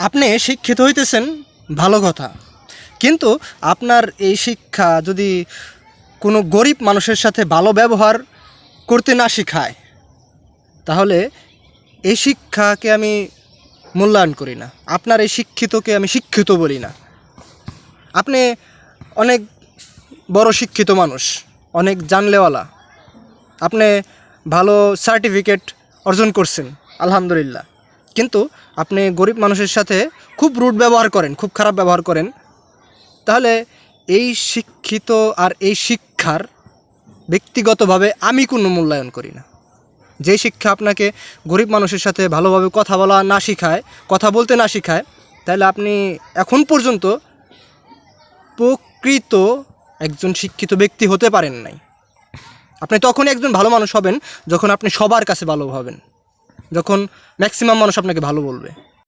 আপনি শিক্ষিত হইতেছেন ভালো কথা, কিন্তু আপনার এই শিক্ষা যদি কোনো গরিব মানুষের সাথে ভালো ব্যবহার করতে না শেখায়, তাহলে এই শিক্ষাকে আমি মূল্যায়ন করি না। আপনার এই শিক্ষিতকে আমি শিক্ষিত বলি না। আপনি অনেক বড় শিক্ষিত মানুষ, অনেক জানলেওয়ালা, আপনি ভালো সার্টিফিকেট অর্জন করছেন, আলহামদুলিল্লাহ, কিন্তু আপনি গরিব মানুষের সাথে খুব রুড ব্যবহার করেন, খুব খারাপ ব্যবহার করেন, তাহলে এই শিক্ষিত আর এই শিক্ষার ব্যক্তিগতভাবে আমি কোনো মূল্যায়ন করি না। যে শিক্ষা আপনাকে গরিব মানুষের সাথে ভালোভাবে কথা বলা না শেখায়, কথা বলতে না শেখায়, তাহলে আপনি এখন পর্যন্ত প্রকৃত একজন শিক্ষিত ব্যক্তি হতে পারেন নাই। আপনি তখনই একজন ভালো মানুষ হবেন যখন আপনি সবার কাছে ভালো হবেন, যখন ম্যাক্সিমাম মানুষ আপনাকে ভালো বলবে।